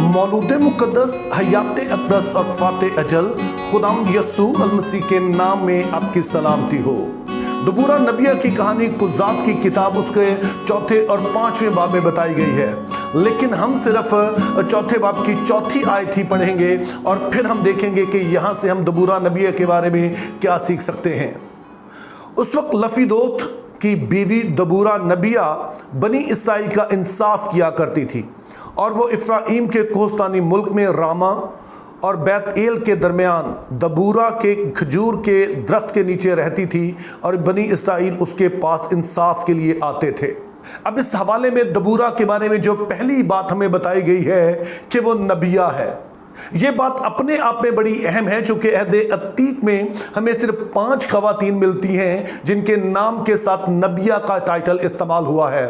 मौलूद मुक़द्दस हयात अक़दस और फ़ाते अजल खुदाम यसू अल मसीह के नाम में आपकी सलामती हो। दबूरा नबिया की कहानी कुज़ात की किताब उसके चौथे और पांचवें बाब में बताई गई है, लेकिन हम सिर्फ चौथे बाब की चौथी आयत ही पढ़ेंगे और फिर हम देखेंगे कि यहाँ से हम दबूरा नबिया के बारे में क्या सीख सकते हैं। उस वक्त लफीदोत की बीवी दबूरा नबिया बनी इसराइल का इंसाफ किया करती थी और वो इफ्राइम के कोहस्तानी मुल्क में रामा और बैत एल के दरमियान दबूरा के खजूर के दरख्त के नीचे रहती थी और बनी इसराइल उसके पास इंसाफ के लिए आते थे। अब इस हवाले में दबूरा के बारे में जो पहली बात हमें बताई गई है कि वो नबिया है। ये बात अपने आप में बड़ी अहम है, चूंकि अहद अतीक में हमें सिर्फ 5 खवातीन मिलती हैं जिनके नाम के साथ नबिया का टाइटल इस्तेमाल हुआ है।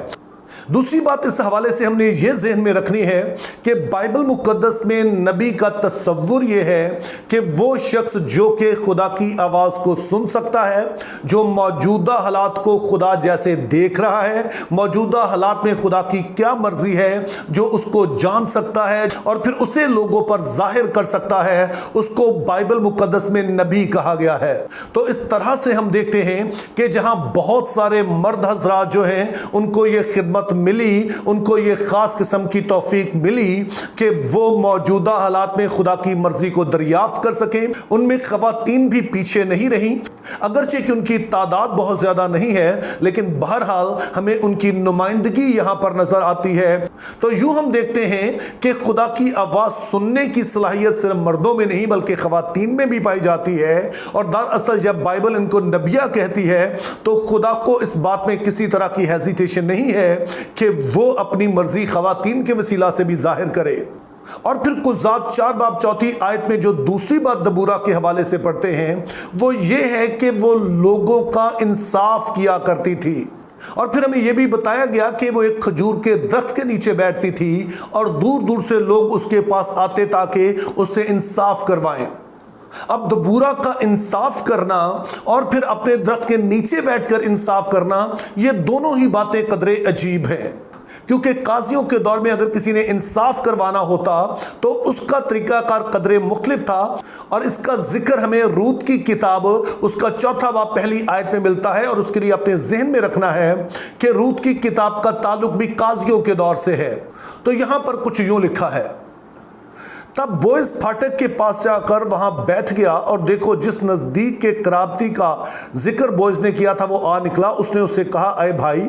दूसरी बात इस हवाले से हमने ये ज़हन में रखनी है कि बाइबल मुक़द्दस में नबी का तस्वुर ये है कि वो शख्स जो कि खुदा की आवाज़ को सुन सकता है, जो मौजूदा हालात को खुदा जैसे देख रहा है, मौजूदा हालात में खुदा की क्या मर्जी है, जो उसको जान सकता है और फिर उसे लोगों पर जाहिर कर सकता है, उसको बाइबल मुक़द्दस में नबी कहा गया है। तो इस तरह से हम देखते हैं कि जहाँ बहुत सारे मर्द हजरात जो हैं उनको ये खिदमत मिली, उनको ये खास किस्म की तौफीक मिली कि वो मौजूदा हालात में खुदा की मर्जी को दरियाफ्त कर सकें। उनमें खवातीन भी पीछे नहीं रहीं, अगरचे कि उनकी तादाद बहुत ज़्यादा नहीं है, लेकिन बहरहाल हमें उनकी नुमाइंदगी यहाँ पर नज़र आती है। तो यूँ हम देखते हैं कि खुदा की आवाज़ सुनने की सलाहियत सिर्फ मर्दों में नहीं बल्कि खवातीन में भी पाई जाती है। और दरअसल जब बाइबल इनको नबिया कहती है तो खुदा को इस बात में किसी तरह की हेजिटेशन नहीं है कि वो अपनी मर्जी खवातीन के वसीला से भी जाहिर करे। और फिर कुज़ात 4 बाब चौथी आयत में जो दूसरी बात दबूरा के हवाले से पढ़ते हैं वो ये है कि वो लोगों का इंसाफ किया करती थी। और फिर हमें यह भी बताया गया कि वो एक खजूर के दरख्त के नीचे बैठती थी और दूर दूर से लोग उसके पास आते ताकि उससे इंसाफ करवाएं। अब दबूरा का इंसाफ करना और फिर अपने दरख्त के नीचे बैठकर इंसाफ करना, ये दोनों ही बातें कदरे अजीब हैं, क्योंकि काजियों के दौर में अगर किसी ने इंसाफ करवाना होता तो उसका तरीकाकार कदरे मुख्तलिफ था। और इसका जिक्र हमें रूत की किताब उसका चौथा बाब पहली आयत में मिलता है और उसके लिए अपने जहन में रखना है कि रूत की किताब का ताल्लुक भी काजियों के दौर से है। तो यहां पर कुछ यूं लिखा है, तब बोइस फाटक के पास जाकर वहां बैठ गया और देखो जिस नजदीक के कराबती का जिक्र बोइस ने किया था वो आ निकला। उसने उससे कहा, अय भाई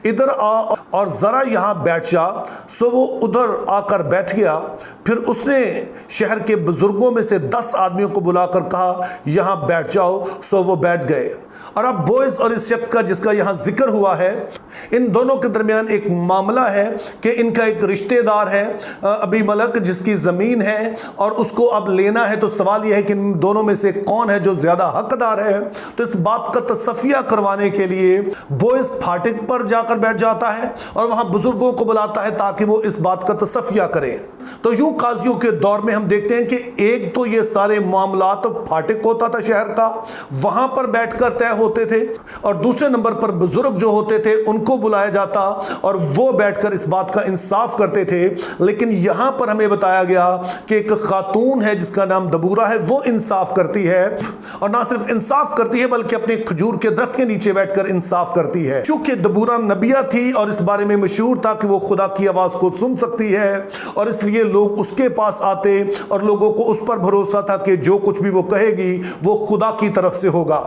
इधर आ और जरा यहां बैठ जा। सो वो उधर आकर बैठ गया। फिर उसने शहर के बुजुर्गों में से 10 आदमियों को बुलाकर कहा, यहां बैठ जाओ। सो वो बैठ गए। और अब बोइस और इस शख्स का जिसका यहां जिक्र हुआ है, इन दोनों के दरमियान एक मामला है कि इनका एक रिश्तेदार है अबीमलक जिसकी ज़मीन है और उसको अब लेना है। तो सवाल यह है कि इन दोनों में से कौन है जो ज़्यादा हकदार है। तो इस बात का तसफिया करवाने के लिए बोइस फाटक पर जाकर बैठ जाता है और वहाँ बुजुर्गों को बुलाता है ताकि वो इस बात का तसफिया करें। तो यूँ काजियों के दौर में हम देखते हैं कि एक तो ये सारे मामलात फाटक होता था शहर का, वहाँ पर बैठ कर तय होते थे, और दूसरे नंबर पर बुजुर्ग जो होते थे उनको बुलाया जाता और वो बैठकर इस बात का इंसाफ करते थे। लेकिन यहां पर हमें बताया गया कि एक खातून है जिसका नाम दबूरा है, वो इंसाफ करती है और ना सिर्फ इंसाफ करती है बल्कि अपने खजूर के दरख्त के नीचे बैठकर इंसाफ करती है। चूंकि दबूरा नबिया थी और इस बारे में मशहूर था कि वो खुदा की आवाज को सुन सकती है और इसलिए लोग उसके पास आते और लोगों को उस पर भरोसा था कि जो कुछ भी वो कहेगी वो खुदा की तरफ से होगा।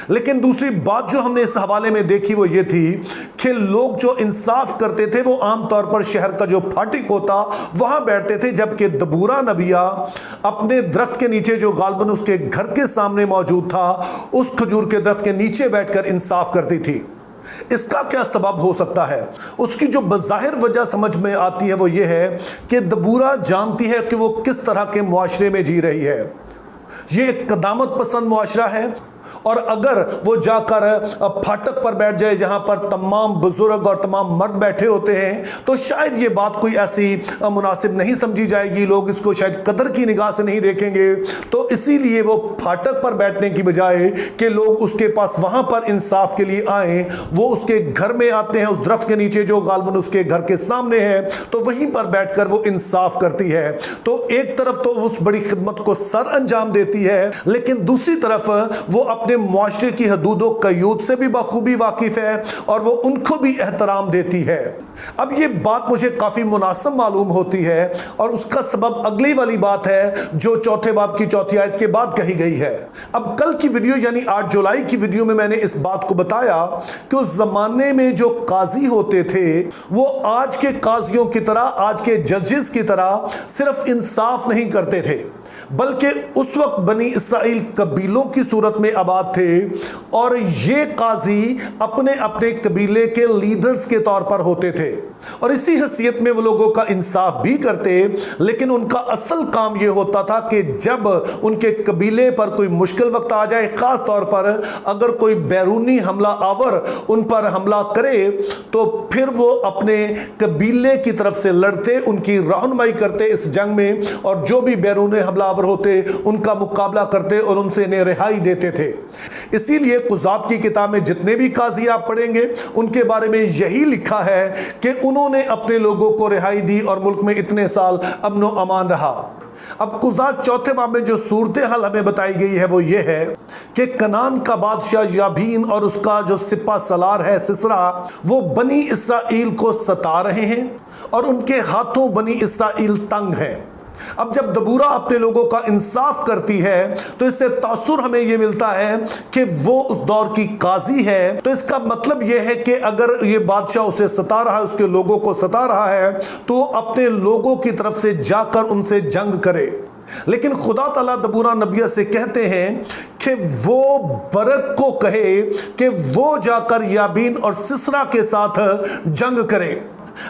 लेकिन दूसरी बात जो हमने इस हवाले में देखी वो ये थी कि लोग जो इंसाफ करते थे वो आमतौर पर शहर का जो फाटक होता वहां बैठते थे, जबकि दबूरा नबिया अपने दरख्त के नीचे जो गालबन उसके घर के सामने मौजूद था उस खजूर के दरख्त के नीचे बैठकर इंसाफ करती थी। इसका क्या सबब हो सकता है? उसकी जो बज़ाहिर वजह समझ में आती है वो ये है कि दबूरा जानती है कि वो किस तरह के मुआशरे में जी रही है। ये एक कदामत पसंद मुआशरा है और अगर वो जाकर फाटक पर बैठ जाए जहां पर तमाम बुजुर्ग और तमाम मर्द बैठे होते हैं, तो शायद ये बात कोई ऐसी मुनासिब नहीं समझी जाएगी, लोग इसको शायद कदर की निगाह से नहीं देखेंगे। तो इसीलिए वो फाटक पर बैठने की बजाय कि लोग उसके पास वहां पर इंसाफ के लिए आए, वो उसके घर में आते हैं, उस दरख्त के नीचे जो गालबन उसके घर के सामने है, तो वहीं पर बैठकर वो इंसाफ करती है। तो एक तरफ तो उस बड़ी खिदमत को सर अंजाम देती है, लेकिन दूसरी तरफ वो अपने मुआशरे की हदूदों कयूद से भी बखूबी वाकिफ है और वो उनको भी एहतराम देती है। अब ये बात मुझे काफी मुनासिब मालूम होती है और उसका सबब अगली वाली बात है जो चौथे बाब की चौथी आयत के बाद कही गई है। अब कल की वीडियो यानी 8 जुलाई की वीडियो में मैंने इस बात को बताया कि उस जमाने में जो काजी होते थे वो आज के काजियों की तरह, आज के जजेस की तरह सिर्फ इंसाफ नहीं करते थे, बल्कि उस वक्त बनी इसराइल कबीलों की सूरत में आबाद थे और ये काजी अपने अपने कबीले के लीडर्स के तौर पर होते थे और इसी हैसियत में वो लोगों का इंसाफ भी करते। लेकिन उनका असल काम ये होता था कि जब उनके कबीले पर कोई मुश्किल वक्त आ जाए, खास तौर पर अगर कोई बैरूनी हमला आवर उन पर हमला करे, तो फिर वो अपने कबीले की तरफ से लड़ते, उनकी रहनुमाई करते इस जंग में, और जो भी बैरूनी हमलावर होते उनका मुकाबला करते और उनसे इन्हें रिहाई देते थे। इसीलिए कुज़ात की किताब में जितने भी काजी आप पढ़ेंगे उनके बारे में यही लिखा है कि उन्होंने अपने लोगों को रिहाई दी और मुल्क में इतने साल अमन व अमान रहा। अब कुज़ात चौथे बाब में जो सूरत हाल हमें बताई गई है वो ये है कि कनान का बादशाह याबीन और उसका जो सिपा सलार है सिसरा, वो बनी इसराइल को सता रहे हैं और उनके हाथों बनी इसराइल तंग है। अब जब दबूरा अपने लोगों का इंसाफ करती है तो इससे तासुर हमें यह मिलता है कि वो उस दौर की काजी है। तो इसका मतलब यह है कि अगर ये बादशाह उसे सता रहा है, उसके लोगों को सता रहा है, तो अपने लोगों की तरफ से जाकर उनसे जंग करे। लेकिन खुदा ताला दबूरा नबिया से कहते हैं कि वो बरक को कहे कि वो जाकर याबीन और सिसरा के साथ जंग करे।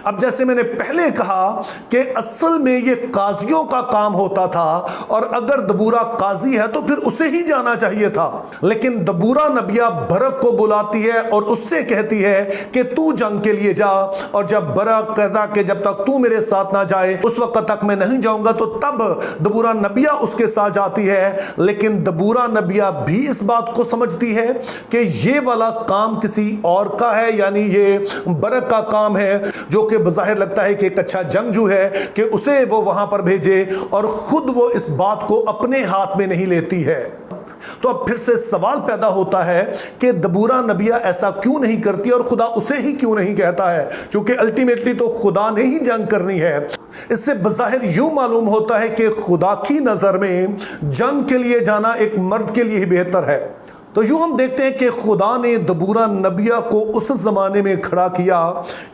अब जैसे मैंने पहले कहा कि असल में ये काजियों का काम होता था और अगर दबूरा काजी है तो फिर उसे ही जाना चाहिए था, लेकिन दबूरा नबिया बरक को बुलाती है और उससे कहती है कि तू जंग के लिए जा। और जब बरक कहता कि जब तक तू मेरे साथ ना जाए उस वक्त तक मैं नहीं जाऊंगा, तो तब दबूरा नबिया उसके साथ जाती है। लेकिन दबूरा नबिया भी इस बात को समझती है कि ये वाला काम किसी और का है, यानी ये बरक का काम है, जो कि बज़ाहिर लगता है कि एक अच्छा जंगजू है कि उसे वो वहां पर भेजे, और खुद वो इस बात को अपने हाथ में नहीं लेती है। तो अब फिर से सवाल पैदा होता है कि दबूरा नबिया ऐसा क्यों नहीं करती और खुदा उसे ही क्यों नहीं कहता है, क्योंकि अल्टीमेटली तो खुदा ने ही जंग करनी है। इससे बज़ाहिर यूं मालूम होता है कि खुदा की नजर में जंग के लिए जाना एक मर्द के लिए ही बेहतर है। तो यूं हम देखते हैं कि खुदा ने दबूरा नबिया को उस ज़माने में खड़ा किया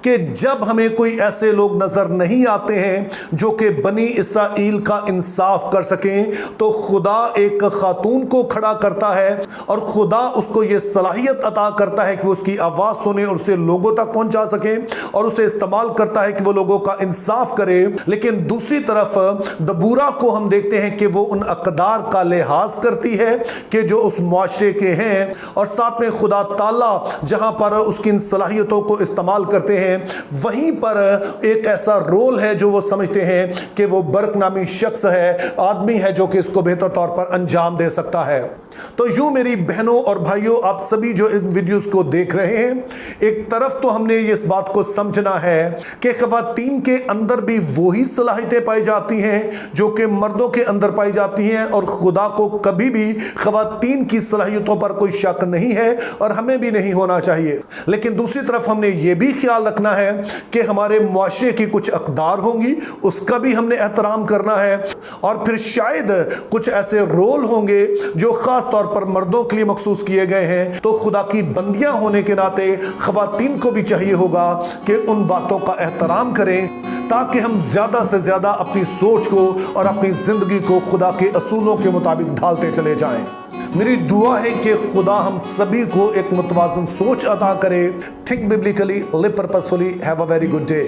कि जब हमें कोई ऐसे लोग नज़र नहीं आते हैं जो कि बनी इसराइल का इंसाफ कर सकें, तो खुदा एक खातून को खड़ा करता है और खुदा उसको ये सलाहियत अता करता है कि वो उसकी आवाज़ सुने और उसे लोगों तक पहुंचा सके, और उसे इस्तेमाल करता है कि वो लोगों का इंसाफ करे। लेकिन दूसरी तरफ दबूरा को हम देखते हैं कि वो उन अक़दार का लिहाज करती है कि जो उस मुआशरे के हैं, और साथ में खुदा ताला जहां पर उसकी इन सलाहियतों को इस्तेमाल करते हैं, वहीं पर एक ऐसा रोल है जो वो समझते हैं कि वो बरक नामी शख्स है, आदमी है जो कि इसको बेहतर तौर पर अंजाम दे सकता है। तो यूं मेरी बहनों और भाइयों, आप सभी जो इन वीडियोस को देख रहे हैं, एक तरफ तो हमने इस बात को समझना है कि ख़वातीन के अंदर भी वही सलाहियतें पाई जाती हैं जो कि मर्दों के अंदर पाई जाती हैं, और खुदा को कभी भी ख़वातीन की सलाहियतों पर कोई शक नहीं है और हमें भी नहीं होना चाहिए। लेकिन दूसरी तरफ हमने ये भी ख्याल रखना है कि हमारे मुआशरे की कुछ अक़दार होंगी, उसका भी हमने एहतराम करना है, और फिर शायद कुछ ऐसे रोल होंगे जो खास तौर पर मर्दों के लिए मखसूस किए गए हैं। तो खुदा की बंदियां होने के नाते ख़वातीन को भी चाहिए होगा कि उन बातों का एहतराम करें, ताकि हम ज़्यादा से ज़्यादा अपनी सोच को और अपनी ज़िंदगी को खुदा के असूलों के मुताबिक ढालते चले जाएं। मेरी दुआ है कि खुदा हम सभी को एक मुतवाज़न सोच अता करे। Think biblically, live purposefully, have a very good day.